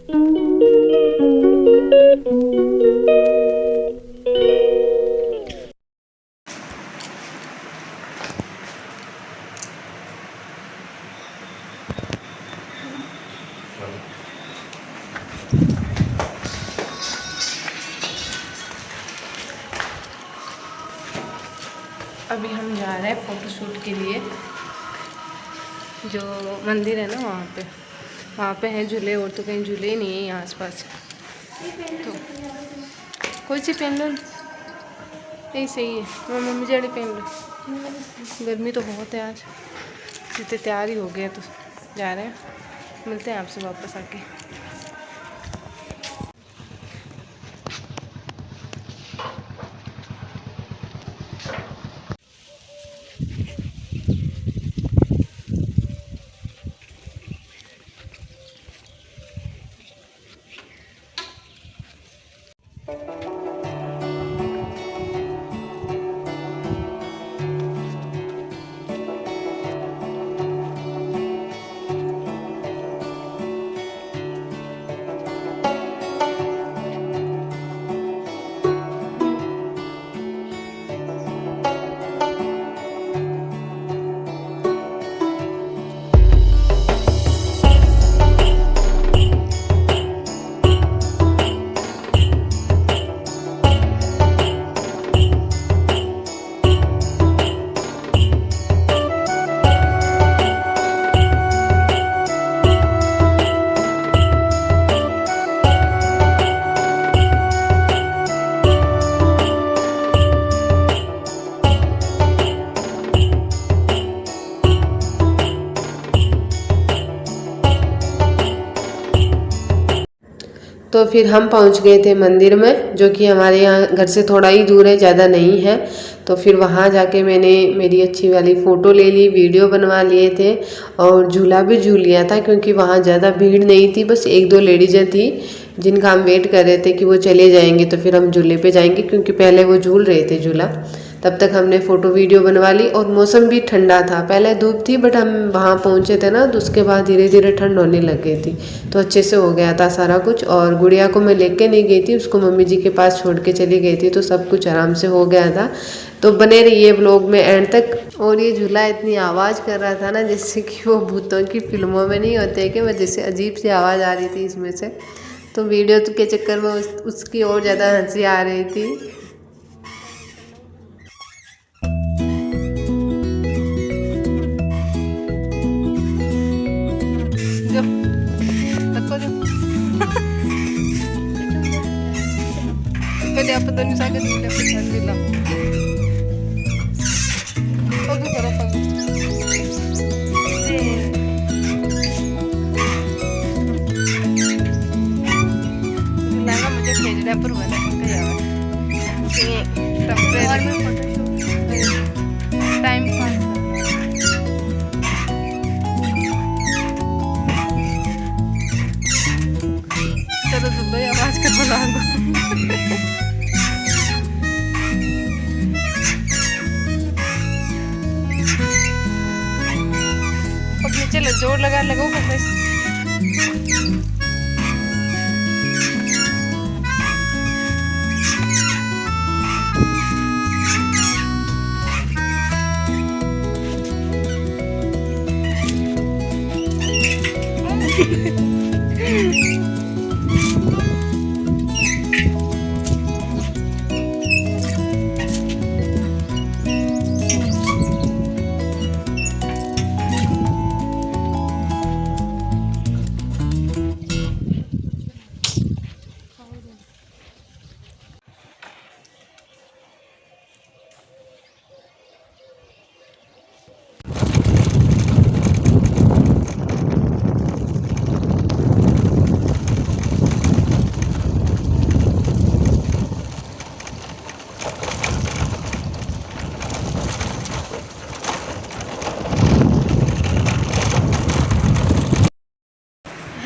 अभी हम जा रहे हैं फ़ोटोशूट के लिए। जो मंदिर है ना वहाँ पे हैं झूले, और तो कहीं झूले ही नहीं है यहाँ आसपास। तो कोई सी पहन लो, यही सही है। मैं मम्मी जड़ी पहन लो, गर्मी तो बहुत है आज। जितने तैयार ही हो गए तो जा रहे हैं, मिलते हैं आपसे वापस आके। तो फिर हम पहुंच गए थे मंदिर में, जो कि हमारे यहाँ घर से थोड़ा ही दूर है, ज़्यादा नहीं है। तो फिर वहाँ जाके मैंने मेरी अच्छी वाली फ़ोटो ले ली, वीडियो बनवा लिए थे और झूला भी झूल लिया था, क्योंकि वहाँ ज़्यादा भीड़ नहीं थी। बस एक दो लेडीज़ें थी जिनका हम वेट कर रहे थे कि वो चले जाएंगे तो फिर हम झूले पे जाएंगे, क्योंकि पहले वो झूल रहे थे झूला। तब तक हमने फ़ोटो वीडियो बनवा ली और मौसम भी ठंडा था। पहले धूप थी बट हम वहाँ पहुँचे थे ना, तो उसके बाद धीरे धीरे ठंड होने लग गई थी, तो अच्छे से हो गया था सारा कुछ। और गुड़िया को मैं लेके नहीं गई थी, उसको मम्मी जी के पास छोड़ के चली गई थी, तो सब कुछ आराम से हो गया था। तो बने रहिए व्लॉग में एंड तक। और ये झूला इतनी आवाज़ कर रहा था ना, जैसे कि वो भूतों की फिल्मों में नहीं होते कि वजह से अजीब सी आवाज़ आ रही थी इसमें से। तो वीडियो के चक्कर में उसकी और ज़्यादा हंसी आ रही थी। Pwede apa doon sa agad nila sa lang. Pag karo pag. Langa मुझे भेजना पर वाला कया है। ये तब पे और मैं फोटोशूट टाइम पास चलो सुबह आवाज कर बुला लो। चलो जोर लगा लगाओ बस।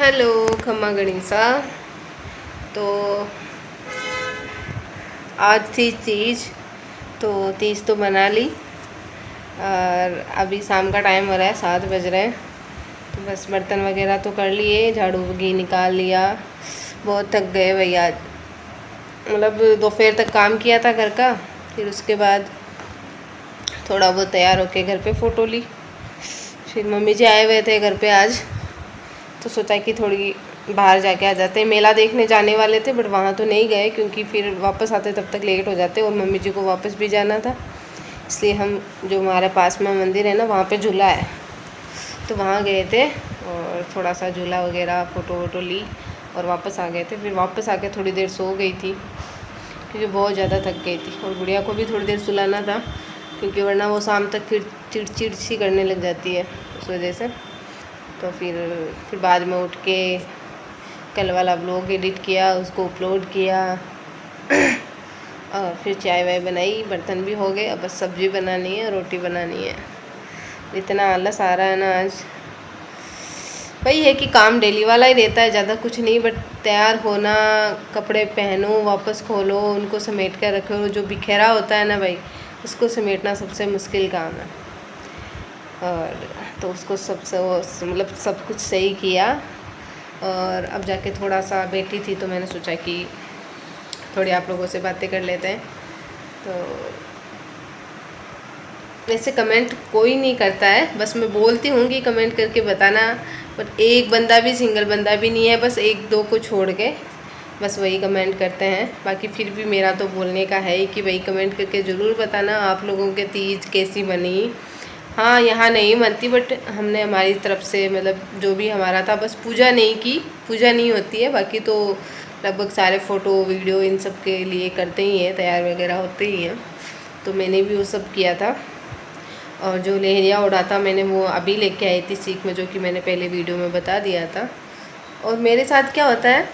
हेलो खम्मा गणेशा। तो आज थी तीज, तो तीज तो मना ली और अभी शाम का टाइम हो रहा है, 7 बज रहे हैं। तो बस बर्तन वगैरह तो कर लिए, झाड़ू वगैरह निकाल लिया। बहुत थक गए भैया आज, मतलब दोपहर तक काम किया था घर का, फिर उसके बाद थोड़ा बहुत तैयार होके घर पे फ़ोटो ली। फिर मम्मी जी आए हुए थे घर पे आज, तो सोचा कि थोड़ी बाहर जाके आ जाते हैं। मेला देखने जाने वाले थे बट वहाँ तो नहीं गए क्योंकि फिर वापस आते तब तक लेट हो जाते और मम्मी जी को वापस भी जाना था। इसलिए हम जो हमारे पास में मंदिर है ना, वहाँ पे झूला है, तो वहाँ गए थे और थोड़ा सा झूला वगैरह फ़ोटो वोटो ली और वापस आ गए थे। फिर वापस आके थोड़ी देर सो गई थी क्योंकि बहुत ज़्यादा थक गई थी, और गुड़िया को भी थोड़ी देर सुलाना था क्योंकि वरना वो शाम तक फिर चिड़चिड़ सी करने लग जाती है उस वजह से। तो फिर बाद में उठ के कल वाला व्लॉग एडिट किया, उसको अपलोड किया और फिर चाय वाय बनाई, बर्तन भी हो गए। अब बस सब्ज़ी बनानी है, रोटी बनानी है। इतना आलस आ रहा है ना आज। वही है कि काम डेली वाला ही रहता है, ज़्यादा कुछ नहीं, बट तैयार होना, कपड़े पहनो, वापस खोलो, उनको समेट कर रखो। जो बिखेरा होता है ना भाई, उसको समेटना सबसे मुश्किल काम है। और तो उसको मतलब सब कुछ सही किया और अब जाके थोड़ा सा बैठी थी तो मैंने सोचा कि थोड़ी आप लोगों से बातें कर लेते हैं। तो वैसे कमेंट कोई नहीं करता है, बस मैं बोलती हूँ कि कमेंट करके बताना, पर एक बंदा भी, सिंगल बंदा भी नहीं है, बस एक दो को छोड़ के बस वही कमेंट करते हैं। बाकी फिर भी मेरा तो बोलने का है ही कि भाई कमेंट करके ज़रूर बताना आप लोगों के तीज कैसी बनी। हाँ, यहाँ नहीं बनती बट हमने हमारी तरफ से मतलब जो भी हमारा था, बस पूजा नहीं की, पूजा नहीं होती है। बाकी तो लगभग सारे फ़ोटो वीडियो इन सब के लिए करते ही हैं, तैयार वगैरह होते ही हैं। तो मैंने भी वो सब किया था। और जो लहरिया उड़ा था मैंने वो अभी लेके आई थी सीख में, जो कि मैंने पहले वीडियो में बता दिया था। और मेरे साथ क्या होता है,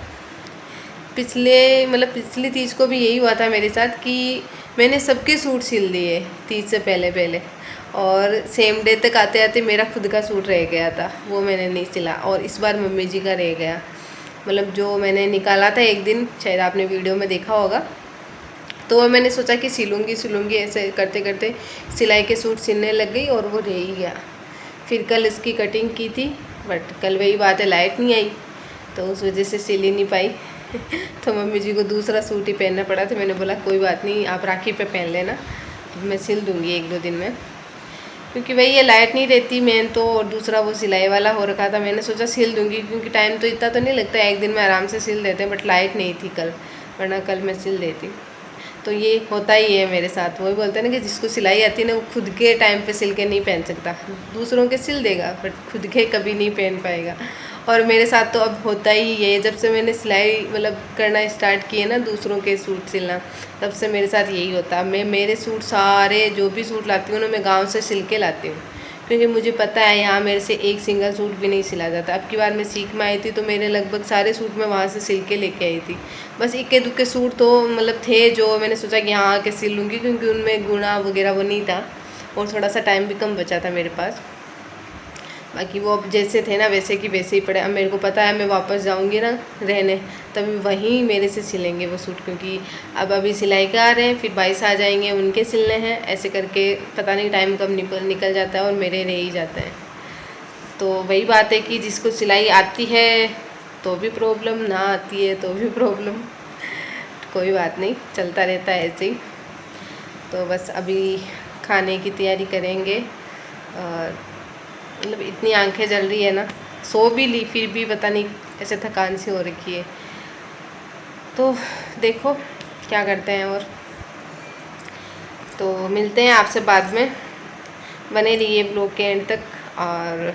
पिछली तीज को भी यही हुआ था मेरे साथ कि मैंने सबके सूट सिल दिए तीज से पहले और सेम डे तक आते आते मेरा खुद का सूट रह गया था, वो मैंने नहीं सिला। और इस बार मम्मी जी का रह गया, मतलब जो मैंने निकाला था एक दिन, शायद आपने वीडियो में देखा होगा, तो मैंने सोचा कि सिलूँगी ऐसे करते करते सिलाई के सूट सिलने लग गई और वो रह ही गया। फिर कल इसकी कटिंग की थी बट कल वही बात है, लाइट नहीं आई तो उस वजह से सिल ही नहीं पाई तो मम्मी जी को दूसरा सूट ही पहनना पड़ा। तो मैंने बोला कोई बात नहीं, आप राखी पे पहन लेना, मैं सिल दूँगी एक दो दिन में, क्योंकि वही ये लाइट नहीं रहती मेन तो, और दूसरा वो सिलाई वाला हो रखा था। मैंने सोचा सिल दूँगी क्योंकि टाइम तो इतना तो नहीं लगता, एक दिन में आराम से सिल देते हैं, बट लाइट नहीं थी कल, वरना कल मैं सिल देती। तो ये होता ही है मेरे साथ। वही बोलते हैं ना कि जिसको सिलाई आती है ना, वो खुद के टाइम पे सिल के नहीं पहन सकता, दूसरों के सिल देगा बट खुद के कभी नहीं पहन पाएगा। और मेरे साथ तो अब होता ही है, जब से मैंने सिलाई मतलब करना स्टार्ट किए ना, दूसरों के सूट सिलना, तब से मेरे साथ यही होता है। मैं मेरे सूट सारे जो भी सूट लाती हूँ ना, मैं गाँव से सिल के लाती हूँ, क्योंकि मुझे पता है यहाँ मेरे से एक सिंगल सूट भी नहीं सिला जाता। अब की बार मैं सीख में आई थी तो मेरे लगभग सारे सूट मैं वहाँ से सिल के लेके आई थी। बस इक्के दुक्के सूट तो मतलब थे जो मैंने सोचा कि यहाँ आके सिल लूँगी, क्योंकि उनमें गुणा वगैरह वो नहीं था और थोड़ा सा टाइम भी कम बचा था मेरे पास। बाकी वो अब जैसे थे ना वैसे की वैसे ही पड़े। अब मेरे को पता है मैं वापस जाऊंगी ना रहने, तभी वहीं मेरे से सिलेंगे वो सूट, क्योंकि अब अभी सिलाई का आ रहे हैं, फिर 22 आ जाएंगे, उनके सिलने हैं। ऐसे करके पता नहीं टाइम कब निकल जाता है और मेरे रह ही जाते हैं। तो वही बात है कि जिसको सिलाई आती है तो भी प्रॉब्लम, ना आती है तो भी प्रॉब्लम, कोई बात नहीं, चलता रहता है ऐसे ही। तो बस अभी खाने की तैयारी करेंगे और मतलब इतनी आंखें जल रही है ना, सो भी ली फिर भी पता नहीं ऐसे थकान सी हो रखी है। तो देखो क्या करते हैं। और तो मिलते हैं आपसे बाद में, बने रहिए ब्लॉग के एंड तक। और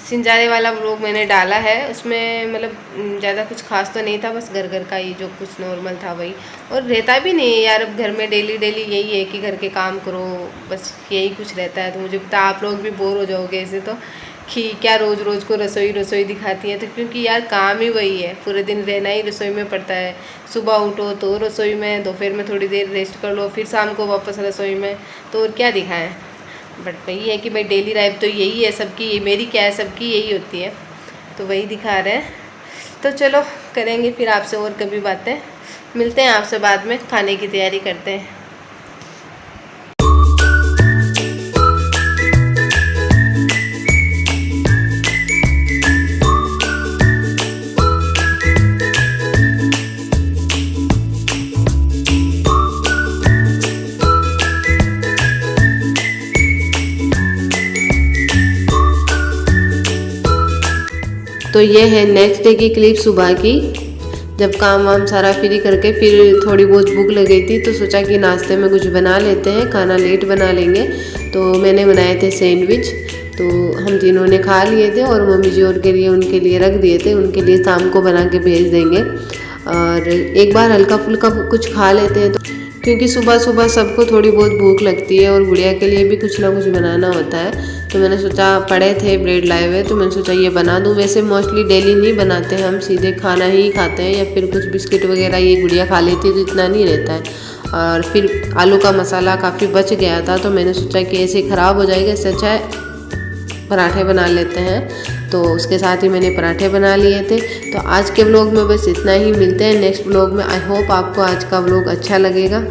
सिंजारे वाला व्लॉग मैंने डाला है, उसमें मतलब ज़्यादा कुछ खास तो नहीं था, बस घर का ही जो कुछ नॉर्मल था वही। और रहता भी नहीं है यार, अब घर में डेली यही है कि घर के काम करो, बस यही कुछ रहता है। तो मुझे पता आप लोग भी बोर हो जाओगे ऐसे तो, कि क्या रोज़ रोज़ को रसोई दिखाती है। तो क्योंकि यार काम ही वही है, पूरे दिन रहना ही रसोई में पड़ता है। सुबह उठो तो रसोई में, दोपहर में थोड़ी देर रेस्ट कर लो, फिर शाम को वापस रसोई में, तो और क्या दिखाएं। बट वही है कि भाई डेली लाइफ तो यही है सबकी, मेरी क्या है, सबकी यही होती है, तो वही दिखा रहे हैं। तो चलो करेंगे फिर आपसे और कभी बातें, मिलते हैं आपसे बाद में, खाने की तैयारी करते हैं। तो ये है नेक्स्ट डे की क्लिप सुबह की, जब काम वाम सारा फ्री करके फिर थोड़ी बहुत भूख लग गई थी तो सोचा कि नाश्ते में कुछ बना लेते हैं, खाना लेट बना लेंगे। तो मैंने बनाए थे सैंडविच, तो हम तीनों ने खा लिए थे और मम्मी जी और के लिए उनके लिए रख दिए थे, उनके लिए शाम को बना के भेज देंगे। और एक बार हल्का फुल्का कुछ खा लेते हैं तो, क्योंकि सुबह सुबह सबको थोड़ी बहुत भूख लगती है और गुड़िया के लिए भी कुछ ना कुछ बनाना होता है। तो मैंने सोचा पड़े थे ब्रेड लाए हुए, तो मैंने सोचा ये बना दूं। वैसे मोस्टली डेली नहीं बनाते हैं हम, सीधे खाना ही खाते हैं या फिर कुछ बिस्किट वगैरह ये गुड़िया खा लेती है तो इतना नहीं रहता है। और फिर आलू का मसाला काफ़ी बच गया था तो मैंने सोचा कि ऐसे ख़राब हो जाएगा, इससे अच्छा है पराठे बना लेते हैं। तो उसके साथ ही मैंने पराठे बना लिए थे। तो आज के व्लॉग में बस इतना ही, मिलते हैं नेक्स्ट व्लॉग में। आई होप आपको आज का व्लॉग अच्छा लगेगा।